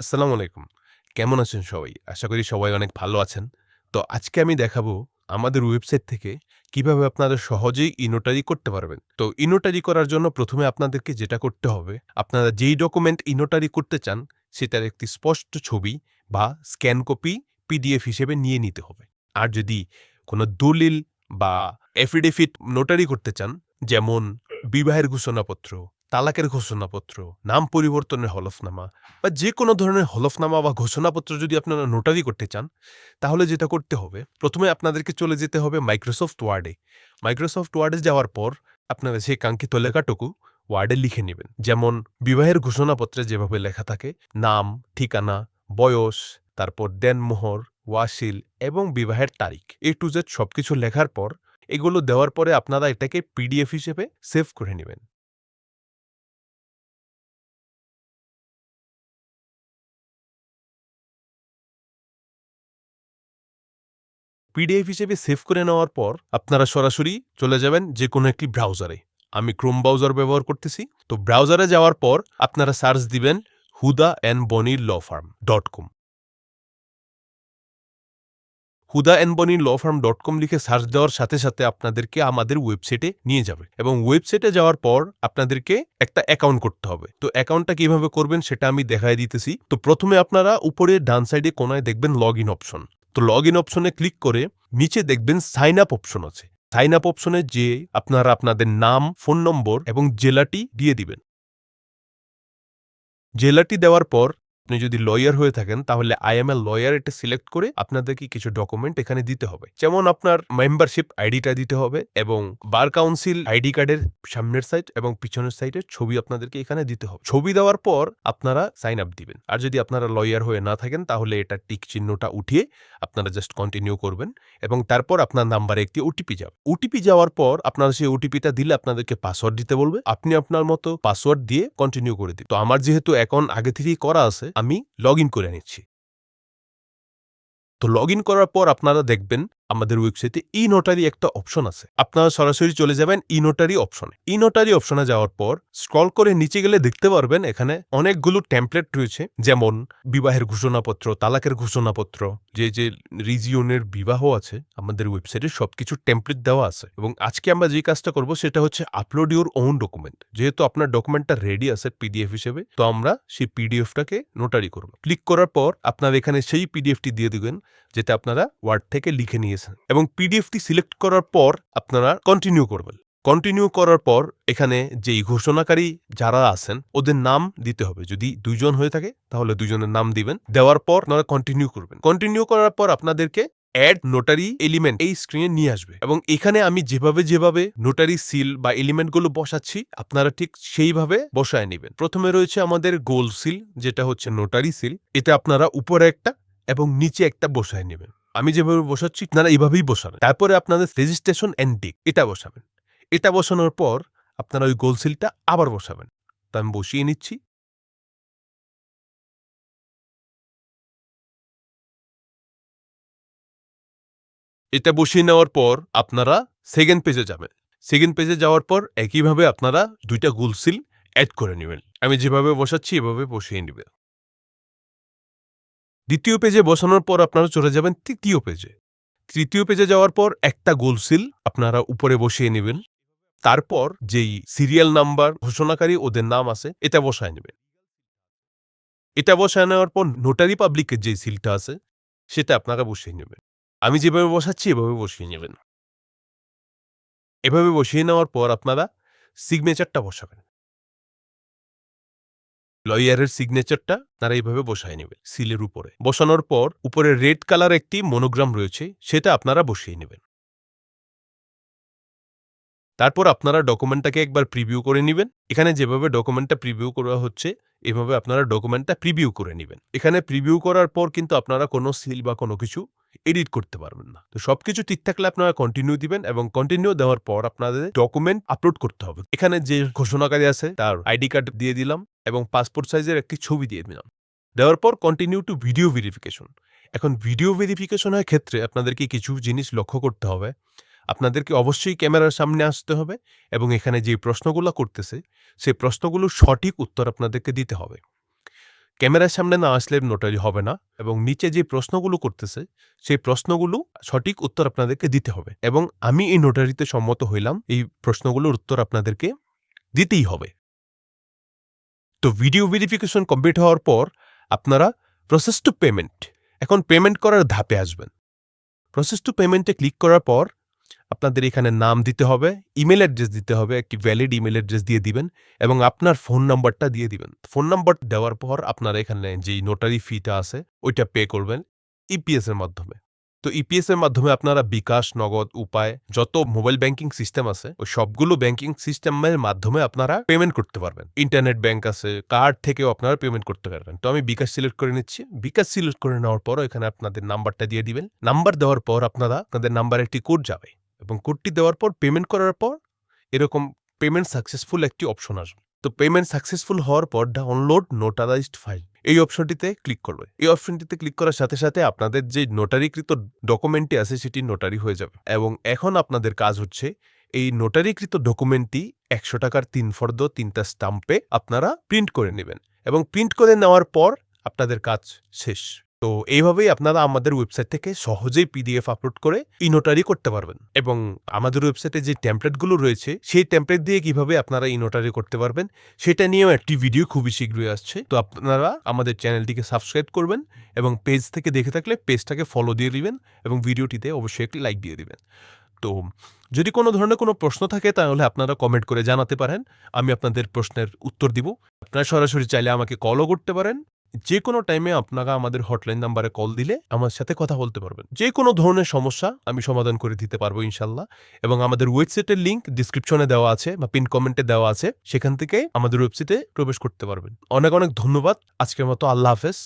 আসসালামু আলাইকুম। কেমন আছেন সবাই? আশা করি সবাই অনেক ভালো আছেন। তো আজকে আমি দেখাবো আমাদের ওয়েবসাইট থেকে কিভাবে আপনারা সহজেই ইনোটারি করতে পারবেন। তো ইনোটারি করার জন্য ১ম এ আপনাদেরকে যেটা করতে হবে, আপনারা যেই ডকুমেন্ট ইনোটারি করতে চান, সেটার একটি স্পষ্ট ছবি বা স্ক্যান কপি পিডিএফ হিসেবে নিয়ে নিতে হবে। আর যদি কোনো দলিল বা এফিডেভিট নোটারি করতে চান, যেমন বিবাহের ঘোষণাপত্র, তালাকের ঘোষণাপত্র, নাম পরিবর্তনের হলফনামা বা যেকোনো ধরনের হলফনামা বা ঘোষণাপত্র যদি আপনারা নোটারি করতে চান, তাহলে যেটা করতে হবে, ১ম এ আপনাদেরকে চলে যেতে হবে মাইক্রোসফট ওয়ার্ডে। মাইক্রোসফট ওয়ার্ডে যাওয়ার পর আপনারা সেই কাঙ্ক্ষিত লেখাটুকু ওয়ার্ডে লিখে নিবেন। যেমন বিবাহের ঘোষণাপত্রে যেভাবে লেখা থাকে, নাম, ঠিকানা, বয়স, তারপর দেনমোহর, ওয়াসিল এবং বিবাহের তারিখ। A to Z সবকিছু লেখার পর, এগুলো দেওয়ার পরে আপনারা এটাকে পিডিএফ হিসেবে সেভ করে নিবেন। পিডিএফ হিসেবে সেভ করে নেওয়ার পর আপনারা সরাসরি চলে যাবেন যেকোনো একটি ব্রাউজারে। আমি ক্রোম ব্রাউজার ব্যবহার করতেছি। তো ব্রাউজারে যাওয়ার পর আপনারা সার্চ দিবেন Huda and Boni law firm .com। Huda and Boni law firm .com লিখে সার্চ দেওয়ার সাথে সাথে আপনাদেরকে আমাদের ওয়েবসাইটে নিয়ে যাবে এবং ওয়েবসাইটে যাওয়ার পর আপনাদেরকে একটা অ্যাকাউন্ট করতে হবে। তো অ্যাকাউন্টটা কিভাবে করবেন সেটা আমি দেখায় দিতেছি। তো প্রথমে আপনারা উপরে ডান সাইডে কোনায় দেখবেন লগ ইন অপশন। তো লগ ইন অপশনে ক্লিক করে নিচে দেখবেন সাইন আপ অপশন আছে। সাইন আপ অপশনে যেয়ে আপনারা আপনাদের নাম, ফোন নম্বর এবং জেলাটি দিয়ে দিবেন। জেলাটি দেওয়ার পর আপনি যদি লয়ার হয়ে থাকেন তাহলে আই এম এ লয়ার এটা সিলেক্ট করে আপনাদেরকে কিছু ডকুমেন্ট এখানে দিতে হবে। যেমন আপনার মেম্বারশিপ আইডিটা দিতে হবে এবং বার কাউন্সিল আইডি কার্ডের সামনের সাইড এবং পিছনের সাইডের ছবি আপনাদেরকে এখানে দিতে হবে। ছবি দেওয়ার পর আপনারা সাইন আপ দিবেন। আর যদি আপনারা লয়ার হয়ে না থাকেন তাহলে এটা টিক চিহ্নটা উঠিয়ে আপনারা জাস্ট কন্টিনিউ করবেন এবং তারপর আপনার নাম্বারে একটি ওটিপি যাবে। ওটিপি যাওয়ার পর আপনারা সেই ওটিপিটা দিলে আপনাদেরকে পাসওয়ার্ড দিতে বলবে। আপনি আপনার মতো পাসওয়ার্ড দিয়ে কন্টিনিউ করে দিন। তো আমার যেহেতু অ্যাকাউন্ট আগে থেকেই করা আছে, আমি লগ ইন করে নিচ্ছি। তো লগ ইন করার পর আপনারা দেখবেন আমাদের ওয়েবসাইটে ই নোটারি একটা অপশন আছে। আপনারা সরাসরি চলে যাবেন ই নোটারি অপশনে। ই নোটারি অপশনে যাওয়ার পর স্ক্রল করে নিচে গেলে দেখতে পারবেন এখানে অনেকগুলো টেমপ্লেট রয়েছে, যেমন বিবাহের ঘোষণাপত্র, তালাকের ঘোষণাপত্র, যে রিজিয়নের বিবাহ আছে আমাদের ওয়েবসাইটে সবকিছু টেমপ্লেট দেওয়া আছে। এবং আজকে আমরা যে কাজটা করব সেটা হচ্ছে আপলোড ইউর ওন ডকুমেন্ট। যেহেতু আপনার ডকুমেন্টটা রেডি আছে পিডিএফ হিসেবে, তো আমরা সেই পিডিএফটাকে নোটারি করব। ক্লিক করার পর আপনারা এখানে সেই পিডিএফটি দিয়ে দিবেন যেটা আপনারা ওয়ার্ড থেকে লিখে নিয়েছেন এবং পিডিএফটি সিলেক্ট করার পর আপনারা কন্টিনিউ করবেন। কন্টিনিউ করার পর এখানে যেই ঘোষণাকারী যারা আছেন ওদের নাম দিতে হবে। যদি ২ জন হয়ে থাকে তাহলে ২ জনের নাম দিবেন। দেওয়ার পর আপনারা কন্টিনিউ করবেন। কন্টিনিউ করার পর আপনাদেরকে অ্যাড নোটারি এলিমেন্ট এই স্ক্রিনে নিয়ে আসবে এবং এখানে আমি যেভাবে নোটারি সিল বা এলিমেন্টগুলো বসাচ্ছি আপনারা ঠিক সেইভাবে বসায় নেবেন। প্রথমে রয়েছে আমাদের গোল সিল, যেটা হচ্ছে নোটারি সিল। এটা আপনারা উপরে একটা এবং নিচে একটা বসায় নেবেন। আমি যেভাবে বসাচ্ছি আপনারা এইভাবেই বসাবেন। তারপরে আপনাদের রেজিস্ট্রেশন এন্ড ডেট এটা বসাবেন। এটা বসানোর পর আপনারা ওই গোল সিলটা আবার বসাবেন। তো আমি বসিয়ে নিচ্ছি। এটা বসিয়ে নেওয়ার পর আপনারা সেকেন্ড পেজে যাবেন। সেকেন্ড পেজে যাওয়ার পর একইভাবে আপনারা ২ টা গোল সিল এড করে নিবেন। আমি যেভাবে বসাচ্ছি এভাবে বসিয়ে নিবেন। দ্বিতীয় পেজে বসানোর পর আপনারা চলে যাবেন তৃতীয় পেজে। তৃতীয় পেজে যাওয়ার পর একটা গোল সিল আপনারা উপরে বসিয়ে নিবেন। তারপর যেই সিরিয়াল নাম্বার ঘোষণাকারী ওদের নাম আছে এটা বসায় নেবেন। এটা বসায় নেওয়ার পর নোটারি পাবলিকের যে সিলটা আছে সেটা আপনারা বসিয়ে নেবেন। আমি যেভাবে বসাচ্ছি এভাবে বসিয়ে নেবেন। এভাবে বসিয়ে নেওয়ার পর আপনারা সিগনেচারটা বসাবেন। লয়ারের সিগনেচারটা তারা এইভাবে বসায় নেবেন সিলের উপরে। বসানোর পর উপরে রেড কালার একটি মনোগ্রাম রয়েছে সেটা আপনারা বসিয়ে নেবেন। তারপর আপনারা ডকুমেন্টটাকে একবার প্রিভিউ করে নিবেন। এখানে যেভাবে ডকুমেন্টটা প্রিভিউ করা হচ্ছে এভাবে আপনারা ডকুমেন্টটা প্রিভিউ করে নিবেন। এখানে প্রিভিউ করার পর কিন্তু আপনারা কোনো সিল বা কোনো কিছু এডিট করতে পারবেন না। তো সবকিছু ঠিক থাকলে আপনারা কন্টিনিউ দিবেন এবং কন্টিনিউ দেওয়ার পর আপনাদের ডকুমেন্ট আপলোড করতে হবে। এখানে যে ঘোষণাকারী আছে তার আইডি কার্ড দিয়ে দিলাম এবং পাসপোর্ট সাইজের একটি ছবি দিয়ে দিলাম। দেওয়ার পর কন্টিনিউ টু ভিডিও ভেরিফিকেশন। এখন ভিডিও ভেরিফিকেশনের ক্ষেত্রে আপনাদেরকে কিছু জিনিস লক্ষ্য করতে হবে। আপনাদেরকে অবশ্যই ক্যামেরার সামনে আসতে হবে এবং এখানে যে প্রশ্নগুলো করতেছে সেই প্রশ্নগুলোর সঠিক উত্তর আপনাদেরকে দিতে হবে। ক্যামেরার সামনে না আসলে নোটারি হবে না এবং নিচে যে প্রশ্নগুলো করতেছে সেই প্রশ্নগুলো সঠিক উত্তর আপনাদেরকে দিতে হবে এবং আমি এই নোটারিতে সম্মত হইলাম এই প্রশ্নগুলোর উত্তর আপনাদেরকে দিতেই হবে। তো ভিডিও ভেরিফিকেশন কমপ্লিট হওয়ার পর আপনারা প্রসেস টু পেমেন্ট, এখন পেমেন্ট করার ধাপে আসবেন। প্রসেস টু পেমেন্টে ক্লিক করার পর আপনাদের এখানে নাম দিতে হবে, ইমেল অ্যাড্রেস দিতে হবে, একটি ভ্যালিড ইমেল অ্যাড্রেস দিয়ে দিবেন এবং আপনার ফোন নাম্বারটা দিয়ে দিবেন। ফোন নাম্বার দেওয়ার পর আপনারা এখানে যেই নোটারি ফিটা আছে ওইটা পে করবেন ইপিএস এর মাধ্যমে। তো ইপিএস এর মাধ্যমে আপনারা বিকাশ, নগদ, উপায় যত মোবাইল ব্যাংকিং সিস্টেম আছে ওই সবগুলো ব্যাংকিং সিস্টেমের মাধ্যমে আপনারা পেমেন্ট করতে পারবেন। ইন্টারনেট ব্যাংক আছে, কার্ড থেকেও আপনারা পেমেন্ট করতে পারবেন। তো আমি বিকাশ সিলেক্ট করে নিচ্ছি। বিকাশ সিলেক্ট করে নেওয়ার পর এখানে আপনাদের নাম্বারটা দিয়ে দিবেন। নাম্বার দেওয়ার পর আপনারা আপনাদের নাম্বারে একটি কোড যাবে এবং কোডটি দেওয়ার পর পেমেন্ট করার পর এরকম পেমেন্ট সাকসেসফুল একটি অপশন আসবে। তো পেমেন্ট সাকসেসফুল হওয়ার পর ডাউনলোড নোটারাইজড ফাইল এই অপশনটিতে ক্লিক করবে। এই অপশনটিতে ক্লিক করার সাথে সাথে আপনাদের যে নোটারিকৃত ডকুমেন্টটি আছে সেটি নোটারি হয়ে যাবে এবং এখন আপনাদের কাজ হচ্ছে এই নোটারিকৃত ডকুমেন্টটি ১০০ টাকার ৩ ফর্দ ৩টা স্টাম্পে আপনারা প্রিন্ট করে নেবেন এবং প্রিন্ট করে নেওয়ার পর আপনাদের কাজ শেষ। তো এইভাবেই আপনারা আমাদের ওয়েবসাইট থেকে সহজেই পিডিএফ আপলোড করে ই নোটারি করতে পারবেন এবং আমাদের ওয়েবসাইটে যে টেমপ্লেটগুলো রয়েছে সেই টেমপ্লেট দিয়ে কিভাবে আপনারা ই নোটারি করতে পারবেন সেটা নিয়েও একটি ভিডিও খুবই শীঘ্রই আসছে। তো আপনারা আমাদের চ্যানেলটিকে সাবস্ক্রাইব করবেন এবং পেজ থেকে দেখে থাকলে পেজটাকে ফলো দিয়ে দিবেন এবং ভিডিওটিতে অবশ্যই একটি লাইক দিয়ে দিবেন। তো যদি কোনো ধরনের কোনো প্রশ্ন থাকে তাহলে আপনারা কমেন্ট করে জানাতে পারেন, আমি আপনাদের প্রশ্নের উত্তর দিব। আপনারা সরাসরি চাইলে আমাকে কলও করতে পারেন। যে কোনো টাইমে আপনারা আমাদের হটলাইন নাম্বারে কল দিলে আমার সাথে কথা বলতে পারবেন। যে কোনো ধরনের সমস্যা আমি সমাধান করে দিতে পারবো ইনশাল্লাহ। এবং আমাদের ওয়েবসাইটের লিঙ্ক ডিসক্রিপশনে দেওয়া আছে বা পিন কমেন্টে দেওয়া আছে, সেখান থেকে আমাদের ওয়েবসাইটে প্রবেশ করতে পারবেন। অনেক অনেক ধন্যবাদ। আজকের মতো আল্লাহ হাফেজ।